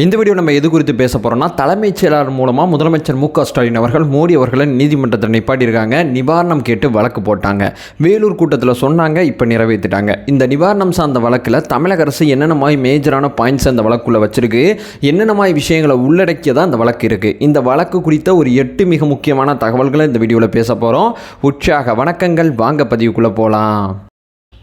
இந்த வீடியோ நம்ம எது குறித்து பேச போகிறோம்னா, தலைமைச் செயலாளர் மூலமாக முதலமைச்சர் மு.க. ஸ்டாலின் அவர்கள் மோடி அவர்களை நீதிமன்றத்தில் நிப்பாட்டியிருக்காங்க. நிவாரணம் கேட்டு வழக்கு போட்டாங்க. வேலூர் கூட்டத்தில் சொன்னாங்க, இப்போ நிறைவேற்றிட்டாங்க. இந்த நிவாரணம் சார்ந்த வழக்கில் தமிழக அரசு என்னென்ன மாதிரி மேஜரான பாயிண்ட்ஸ் அந்த வழக்குள்ளே வச்சிருக்கு, என்னென்ன மாதிரி விஷயங்களை உள்ளடக்கியதாக அந்த வழக்கு இருக்குது. இந்த வழக்கு குறித்த ஒரு 8 மிக முக்கியமான தகவல்களை இந்த வீடியோவில் பேச போகிறோம். உற்சாக வணக்கங்கள். வாங்க பதிவுக்குள்ளே போகலாம்.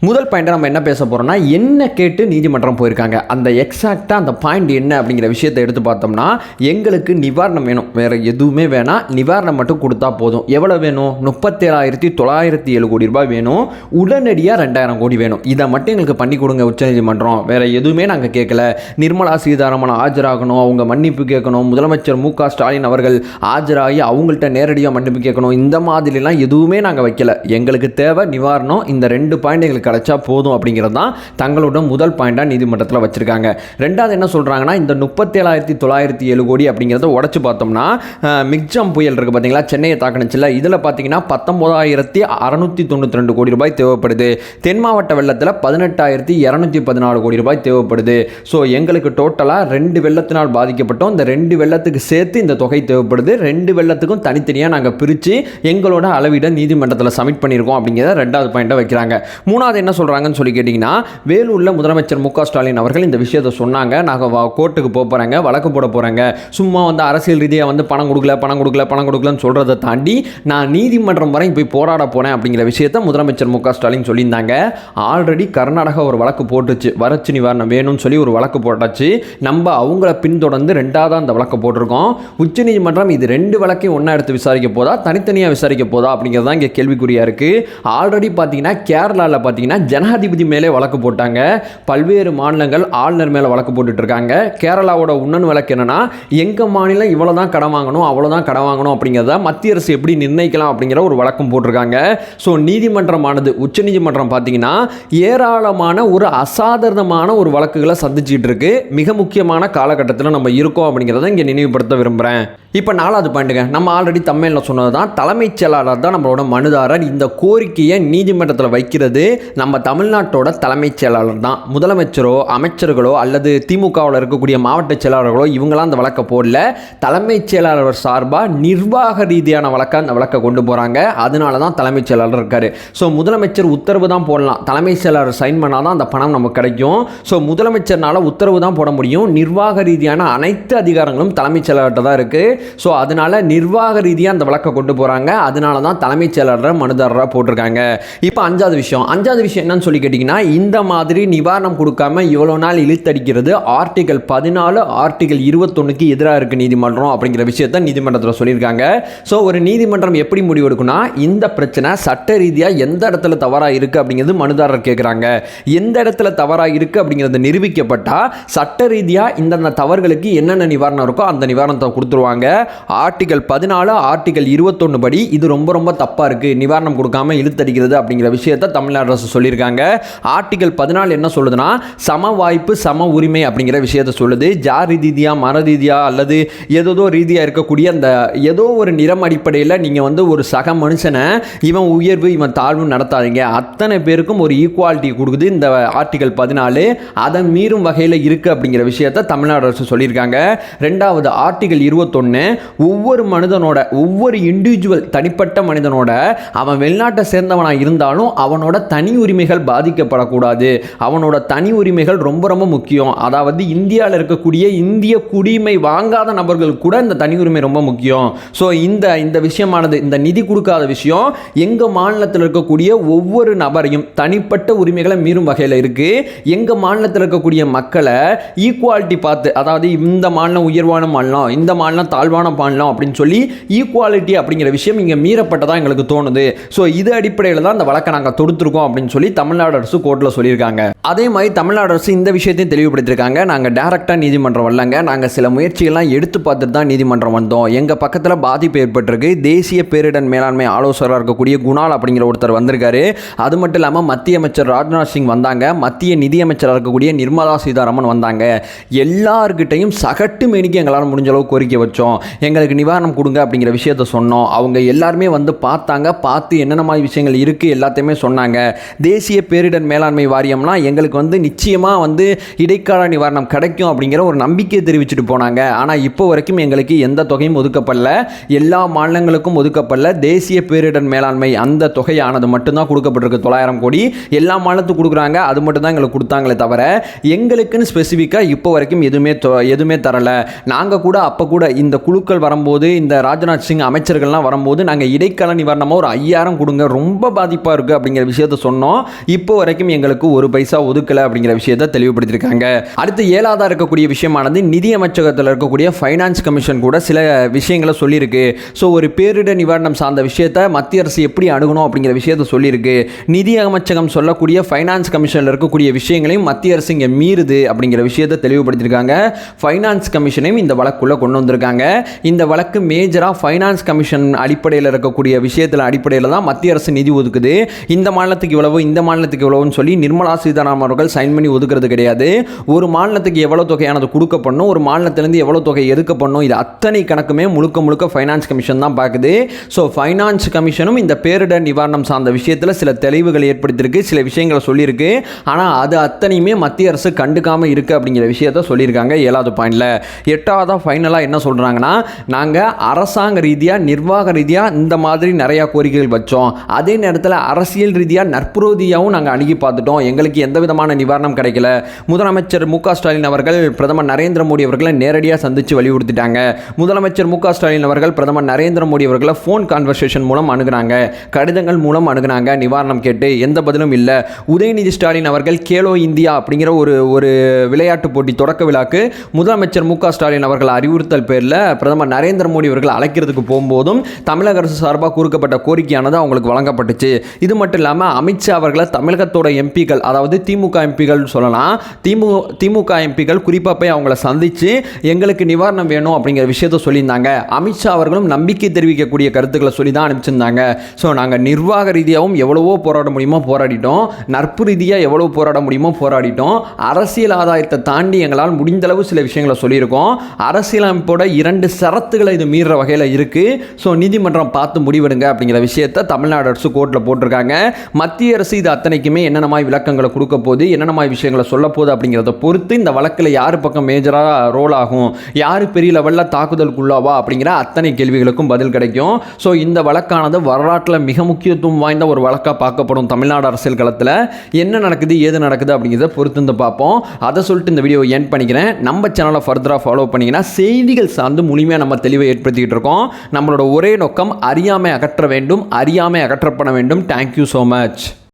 முதல் பாயிண்ட்டை நம்ம என்ன பேச போகிறோம்னா, என்ன கேட்டு நீதிமன்றம் போயிருக்காங்க, அந்த எக்ஸாக்டாக அந்த பாயிண்ட் என்ன அப்படிங்கிற விஷயத்தை எடுத்து பார்த்தோம்னா, எங்களுக்கு நிவாரணம் வேணும், வேறு எதுவுமே வேணாம், நிவாரணம் மட்டும் கொடுத்தா போதும். எவ்வளோ வேணும்? 37,907 கோடி ரூபாய் வேணும். உடனடியாக 2,000 கோடி வேணும். இதை மட்டும் எங்களுக்கு பண்ணி கொடுங்க உச்சநீதிமன்றம், வேறு எதுவுமே நாங்கள் கேட்கல. நிர்மலா சீதாராமன் ஆஜராகணும், அவங்க மன்னிப்பு கேட்கணும், முதலமைச்சர் மு.க. ஸ்டாலின் அவர்கள் ஆஜராகி அவங்கள்ட்ட நேரடியாக மன்னிப்பு கேட்கணும், இந்த மாதிரிலாம் எதுவுமே நாங்கள் வைக்கல. எங்களுக்கு தேவை நிவாரணம். இந்த 2 பாயிண்ட் எங்களுக்கு கிடைச்சா போதும் அப்படிங்கிறது தான் தங்களோட முதல் பாயிண்டாக நீதிமன்றத்தில் வச்சிருக்காங்க. ரெண்டாவது என்ன சொல்கிறாங்கன்னா, இந்த 37,907 கோடி அப்படிங்கிறத உடச்சு பார்த்தோம்னா, மிக்ஜாம் புயல் இருக்குது பார்த்தீங்களா, சென்னையை தாக்குனுச்சுல, இதில் பார்த்தீங்கன்னா 19,692 கோடி ரூபாய் தேவைப்படுது. தென் மாவட்ட வெள்ளத்தில் 18,214 கோடி ரூபாய் தேவைப்படுது. ஸோ எங்களுக்கு டோட்டலாக 2 வெள்ளத்தினால் பாதிக்கப்பட்டோம். இந்த 2 வெள்ளத்துக்கு சேர்த்து இந்த தொகை தேவைப்படுது. 2 வெள்ளத்துக்கும் தனித்தனியாக நாங்கள் பிரித்து எங்களோட அளவீட நீதிமன்றத்தில் சப்மிட் பண்ணியிருக்கோம் அப்படிங்கிறத 2வது பாயிண்டாக வைக்கிறாங்க. 3வது என்ன சொல்கிறாங்கன்னு சொல்லி கேட்டிங்கன்னா, வேலூரில் முதலமைச்சர் மு.க. ஸ்டாலின் அவர்கள் இந்த விஷயத்தை சொன்னாங்க, நாங்கள் கோர்ட்டுக்கு போகிறாங்க, வழக்கு போட போகிறாங்க. சும்மா அரசியல் ரீதியாக பணம் கொடுக்கலன்னு சொல்கிறத தாண்டி நான் நீதிமன்றம் வரை போய் போராட போனேன் அப்படிங்கிற விஷயத்தை முதலமைச்சர் மு.க. ஸ்டாலின் சொல்லியிருந்தாங்க. ஆல்ரெடி கர்நாடகா ஒரு வழக்கு போட்டுச்சு, வறட்சி நிவாரணம் வேணும்னு சொல்லி ஒரு வழக்கு போட்டாச்சு. நம்ம அவங்கள பின்தொடர்ந்து 2வது அந்த வழக்கு போட்டிருக்கோம். உச்சநீதிமன்றம் இது 2 வழக்கையும் ஒன்றா எடுத்து விசாரிக்க போதா, தனித்தனியாக விசாரிக்க போதா அப்படிங்கிறது தான் இங்கே கேள்விக்குறியாக இருக்குது. ஆல்ரெடி பார்த்தீங்கன்னா கேரளாவில் பார்த்தீங்கன்னா ஜனாதிபதி மேலே வழக்கு போட்டாங்க. பல்வேறு மாநிலங்கள் ஆளுநர் மேலே வழக்கு போட்டுட்டு இருக்காங்க. கேரளாவோட உன்னன் வழக்கு என்னன்னா, எங்கள் மாநிலம் இவ்வளோதான் கடன் வாங்கணும், அவ்வளோதான் கடன் வாங்கணும் அப்படிங்கிறத மத்திய அரசு எப்படி நிர்ணயிக்கலாம் அப்படிங்கிற ஒரு வழக்கம் போட்டிருக்காங்க. ஸோ நீதிமன்றமானது, உச்சநீதிமன்றம் பார்த்தீங்கன்னா ஏராளமான ஒரு அசாதாரணமான ஒரு வழக்குகளை சந்திச்சுட்டு இருக்கு. மிக முக்கியமான காலகட்டத்தில் நம்ம இருக்கோம் அப்படிங்கிறத இங்கே நினைவுபடுத்த விரும்புகிறேன். இப்போ 4வது பாயிண்ட்டுங்க, நம்ம ஆல்ரெடி தமிழில் சொன்னது தான், தலைமைச் செயலாளர் தான் நம்மளோட மனுதாரர். இந்த கோரிக்கையை நீதிமன்றத்தில் வைக்கிறது நம்ம தமிழ்நாட்டோட தலைமைச் செயலாளர் தான். முதலமைச்சரோ அமைச்சர்களோ அல்லது திமுகவில் இருக்கக்கூடிய மாவட்ட செயலாளர்களோ இவங்களாம் அந்த வழக்கை போடல. தலைமைச் செயலாளர் சார்பாக நிர்வாக ரீதியான அந்த வழக்கை கொண்டு போகிறாங்க. அதனால தான் தலைமைச் செயலாளர் இருக்கார். ஸோ முதலமைச்சர் உத்தரவு தான் போடலாம், தலைமைச் செயலாளர் சைன் பண்ணால் தான் அந்த பணம் நமக்கு கிடைக்கும். ஸோ முதலமைச்சர்னால உத்தரவு தான் போட முடியும். நிர்வாக ரீதியான அனைத்து அதிகாரங்களும் தலைமைச் செயலாளர்கிட்ட தான் இருக்குது. ஸோ அதனால நிர்வாக ரீதியாக அந்த வழக்கை கொண்டு போகிறாங்க. அதனால தான் தலைமைச் செயலாளரை மனுதாரராக போட்டிருக்காங்க. இப்போ 5வது விஷயம் என்னன்னு சொல்லி கேட்டிங்கன்னா, இந்த மாதிரி நிவாரணம் கொடுக்காம இவ்வளோ நாள் இழுத்தடிக்கிறது ஆர்டிகல் 14 ஆர்டிகல் 21க்கு எதிராக இருக்குது நீதிமன்றம் அப்படிங்கிற விஷயத்தை நீதிமன்றத்தில் சொல்லியிருக்காங்க. ஸோ ஒரு நீதிமன்றம் எப்படி முடிவெடுக்குன்னா, இந்த பிரச்சனை சட்ட ரீதியாக எந்த இடத்துல தவறாக இருக்குது அப்படிங்கிறது மனுதாரர் கேட்குறாங்க. எந்த இடத்துல தவறாக இருக்குது அப்படிங்கிறது நிரூபிக்கப்பட்டால் சட்ட ரீதியாக இந்தந்த தவறுகளுக்கு என்னென்ன நிவாரணம் இருக்கோ அந்த நிவாரணத்தை கொடுத்துருவாங்க. ஆர்டிகல் 14 ஆர்டிகல் 21 படி இது ரொம்ப ரொம்ப தப்பாக இருக்குது, நிவாரணம் கொடுக்காம இழுத்தடிக்கிறது அப்படிங்கிற விஷயத்தை தமிழ்நாடு அரசு சொல்லியிருக்காங்க. ஆர்டிகல் 14 என்ன சொல்லுதுன்னா, சம வாய்ப்பு சம உரிமை அப்படிங்கிற விஷயத்தை சொல்லுது. ஜாதி ரீதியா மன ரீதியா அல்லது ஏதோ ரீதியாக இருக்கக்கூடிய அந்த ஏதோ ஒரு நிறம் அடிப்படையில் நீங்கள் ஒரு சக மனுஷனை இவன் உயர்வு இவன் தாழ்வு நடத்தாதீங்க, அத்தனை பேருக்கும் ஒரு ஈக்குவாலிட்டி கொடுக்குது இந்த ஆர்டிகல் 14. அதை மீறும் வகையில் இருக்குது அப்படிங்கிற விஷயத்தை தமிழ்நாடு அரசு சொல்லியிருக்காங்க. 2வது ஆர்டிகல் 21 ஒவ்வொரு மனிதனோட ஒவ்வொரு இண்டிவிஜுவல் தனிப்பட்ட மனிதனோட அவன் வெளிநாட்டை சேர்ந்தவனாக இருந்தாலும் அவனோட தனி உரிமைகள் பாதிக்கப்படக்கூடாது. அவனோட தனி உரிமைகள் ரொம்ப ரொம்ப முக்கியம். அதாவது இந்தியாவில் இருக்கக்கூடிய இந்திய குடிமை வாங்காத நபர்கள் கூட இந்த தனி உரிமை ரொம்ப முக்கியம். ஸோ இந்த விஷயமானது, இந்த நிதி கொடுக்காத விஷயம் எங்கள் மாநிலத்தில் இருக்கக்கூடிய ஒவ்வொரு நபரையும் தனிப்பட்ட உரிமைகளை மீறும் வகையில் இருக்குது. எங்கள் மாநிலத்தில் இருக்கக்கூடிய மக்களை ஈக்குவாலிட்டி பார்த்து, அதாவது இந்த மாநிலம் உயர்வான மாநிலம், இந்த மாநிலம் தாழ்வான மாநிலம் அப்படின்னு சொல்லி ஈக்குவாலிட்டி அப்படிங்கிற விஷயம் இங்கே மீறப்பட்டதாக எங்களுக்கு தோணுது. ஸோ இது அடிப்படையில் தான் இந்த வழக்கை நாங்கள் தொடுத்துருக்கோம் அப்படின்னு சொல்லி தமிழ்நாடு அரசு கோர்ட்டில் சொல்லியிருக்காங்க. அதே மாதிரி தமிழ்நாடு அரசு இந்த விஷயத்தையும் தெளிவுபடுத்தியிருக்காங்க. நாங்கள் டைரக்டாக நீதிமன்றம் வரலங்க, நாங்கள் சில முயற்சிகள்லாம் எடுத்து பார்த்துட்டு தான் நீதிமன்றம் வந்தோம். எங்கள் பக்கத்தில் பாதிப்பு ஏற்பட்டிருக்கு. தேசிய பேரிடர் மேலாண்மை ஆலோசகராக இருக்கக்கூடிய குணால் அப்படிங்கிற ஒருத்தர் வந்திருக்காரு. அது மட்டும் இல்லாமல் மத்திய அமைச்சர் ராஜ்நாத் சிங் வந்தாங்க, மத்திய நிதியமைச்சராக இருக்கக்கூடிய நிர்மலா சீதாராமன் வந்தாங்க. எல்லார்கிட்டையும் சகட்டு மேனிக்கு எங்களால் முடிஞ்ச அளவுக்கு கோரிக்கை வச்சோம், எங்களுக்கு நிவாரணம் கொடுங்க அப்படிங்கிற விஷயத்த சொன்னோம். அவங்க எல்லாருமே பார்த்தாங்க, பார்த்து என்னென்ன மாதிரி விஷயங்கள் இருக்குது எல்லாத்தையுமே சொன்னாங்க. தேசிய பேரிடர் மேலாண்மை வாரியம்னா எங்களுக்கு வந்து நிச்சயமாக வந்து இடைக்கால நிவாரணம் கிடைக்கும் அப்படிங்கிற ஒரு நம்பிக்கை தெரிவிச்சுட்டு போனாங்க. ஆனால் இப்போ வரைக்கும் எங்களுக்கு எந்த தொகையும் ஒதுக்கப்படல, எல்லா மாநிலங்களுக்கும் ஒதுக்கப்படல. தேசிய பேரிடர் மேலாண்மை அந்த தொகையானது மட்டும்தான் கொடுக்கப்பட்டிருக்கு, 900 கோடி. எல்லா மாநிலத்துக்கும் கொடுக்குறாங்க, அது மட்டும் தான் எங்களுக்கு கொடுத்தாங்களே தவிர எங்களுக்குன்னு ஸ்பெசிஃபிக்காக இப்போ வரைக்கும் எதுவுமே தரல. நாங்கள் கூட அப்போ கூட இந்த குழுக்கள் வரும்போது, இந்த ராஜ்நாத் சிங் அமைச்சர்கள்லாம் வரும்போது நாங்கள் இடைக்கால நிவாரணமாக ஒரு 5000 கொடுங்க, ரொம்ப பாதிப்பாக இருக்குது அப்படிங்கிற விஷயத்த சொன்னோம். இப்போ வரைக்கும் எங்களுக்கு ஒரு பைசா ஒதுக்கலை அப்படிங்கிற விஷயத்தை தெளிவுபடுத்தியிருக்காங்க. அடுத்து 7ஆவதாக இருக்கக்கூடிய விஷயமானது நிதி அமைச்சகத்தில் இருக்கக்கூடிய ஃபைனான்ஸ் கமிஷன் கூட சில விஷயங்களை சொல்லியிருக்கு. ஸோ ஒரு பேரிடர் நிவாரணம் சார்ந்த விஷயத்தை மத்திய அரசு எப்படி அணுகணும் அப்படிங்கிற விஷயத்தை சொல்லியிருக்கு. நிதி அமைச்சகம் சொல்லக்கூடிய ஃபைனான்ஸ் கமிஷனில் இருக்கக்கூடிய விஷயங்களையும் மத்திய அரசு இங்கே மீறுது அப்படிங்கிற விஷயத்தை தெளிவுபடுத்தியிருக்காங்க. ஃபைனான்ஸ் கமிஷனையும் இந்த வழக்குள்ளே கொண்டு வந்திருக்காங்க. இந்த வழக்கு மேஜராக ஃபைனான்ஸ் கமிஷன் அடிப்படையில் இருக்கக்கூடிய விஷயத்தில் அடிப்படையில் தான் மத்திய அரசு நிதி ஒதுக்குது. இந்த மாநிலத்துக்கு இவ்வளவு, இந்த மாநிலத்துக்கு இவ்வளவுன்னு சொல்லி நிர்மலா சீதாராமன் அவர்கள் சைன் பண்ணி ஒதுக்குறது கிடையாது. ஒரு மாநிலத்துக்கு எவ்வளோ தொகையானது கொடுக்கப்படணும், ஒரு மாநிலத்திலேருந்து எவ்வளோ தொகை எடுக்கப்படணும், இது அத்தனை கணக்குமே முழுக்க ஃபைனான்ஸ் கமிஷன் தான் பார்க்குது. ஸோ ஃபைனான்ஸ் கமிஷனும் இந்த பேரிடர் நிவாரணம் சார்ந்த விஷயத்தில் சில தெளிவுகள் ஏற்படுத்தியிருக்கு, சில விஷயங்களை சொல்லியிருக்கு. ஆனால் அது அத்தனையுமே மத்திய அரசு கண்டுக்காமல் இருக்குது அப்படிங்கிற விஷயத்த சொல்லியிருக்காங்க 7வது பாயிண்டில். 8ஆவதாக ஃபைனலாக என்ன சொல்கிறாங்கன்னா, நாங்கள் அரசாங்க ரீதியாக நிர்வாக ரீதியாக இந்த மாதிரி நிறையா கோரிக்கைகள் வச்சோம், அதே நேரத்தில் அரசியல் ரீதியாக நற்புரோதியாகவும் நாங்கள் அணுகி பார்த்துட்டோம், எங்களுக்கு எந்த விதமான நிவாரணம் கிடைக்கல. முதலமைச்சர் மு.க. ஸ்டாலின் அவர்கள் பிரதமர் நரேந்திர மோடி அவர்களை நேரடியாக சந்தித்து வலியுறுத்திட்டாங்க. முதலமைச்சர் மு.க. ஸ்டாலின் அவர்கள் பிரதமர் நரேந்திர மோடி அவர்களை ஃபோன் கான்வர்சேஷன் மூலம் அணுகுனாங்க, கடிதங்கள் மூலம் அணுகுனாங்க, நிவாரணம் கேட்டு எந்த பதிலும் இல்லை. உதயநிதி ஸ்டாலின் அவர்கள் கேலோ இந்தியா அப்படிங்கிற ஒரு விளையாட்டு போட்டி தொடக்க விழாக்கு முதலமைச்சர் மு.க. ஸ்டாலின் அவர்கள் அறிவுறுத்தல் பேரில் பிரதமர் நரேந்திர மோடி அவர்கள் அழைக்கிறதுக்கு போகும்போதும் தமிழக அரசு சார்பாக கூறப்பட்ட கோரிக்கையானது அவங்களுக்கு வழங்கப்பட்டுச்சு. இது மட்டும் இல்லாமல் அமித்ஷா அவர்களை தமிழகத்தோட எம்பிக்கள், அதாவது திமுக எம்பிக்கள் சொல்லலாம், திமுக எம்பிக்கள் குறிப்பாக போய் அவங்கள சந்தித்து எங்களுக்கு நிவாரணம் வேணும் அப்படிங்கிற விஷயத்த சொல்லியிருந்தாங்க. அமித்ஷா அவர்களும் நம்பிக்கை தெரிவிக்கக்கூடிய கருத்துக்களை சொல்லி தான் அனுப்பிச்சிருந்தாங்க. ஸோ நாங்கள் நிர்வாக ரீதியாகவும் எவ்வளவோ போராட முடியுமோ போராடிட்டோம், நட்பு ரீதியாக எவ்வளோ போராட முடியுமோ போராடிட்டோம், அரசியல் ஆதாயத்தை தாண்டி எங்களால் முடிந்தளவு சில விஷயங்களை சொல்லியிருக்கோம். அரசியலமைப்போட 2 ஷரத்துகளை இது மீறுற வகையில் இருக்குது. ஸோ நீதிமன்றம் பார்த்து முடிவெடுங்க அப்படிங்கிற விஷயத்தை தமிழ்நாடு அரசு கோர்ட்டில் போட்டிருக்காங்க. மத்திய அரசு இது அத்தனைக்குமே என்னென்ன மாதிரி விளக்கங்களை கொடுக்க போகுது, என்னென்ன மாதிரி விஷயங்களை சொல்ல போகுது அப்படிங்கிறத பொறுத்து இந்த வழக்கில் யார் பக்கம் மேஜராக ரோல் ஆகும், யார் பெரிய லெவலில் தாக்குதலுக்குள்ளாவா அப்படிங்கிற அத்தனை கேள்விகளுக்கும் பதில் கிடைக்கும். ஸோ இந்த வழக்கானது வரலாற்றில் மிக முக்கியத்துவம் வாய்ந்த ஒரு வழக்காக பார்க்கப்படும். தமிழ்நாடு அரசியல் களத்தில் என்ன நடக்குது, ஏது நடக்குது அப்படிங்கிறத பொறுத்து வந்து பார்ப்போம். அதை சொல்லிட்டு இந்த வீடியோ எண்ட் பண்ணிக்கிறேன். நம்ம சேனலை ஃபர்தராக ஃபாலோ பண்ணிங்கன்னா செய்திகள் சார்ந்து முழுமையாக நம்ம தெளிவை ஏற்படுத்திக்கிட்டு இருக்கோம். நம்மளோட ஒரே நோக்கம் அறியாமை அகற்ற வேண்டும், அறியாமை அகற்றப்பட வேண்டும். Thank you so much.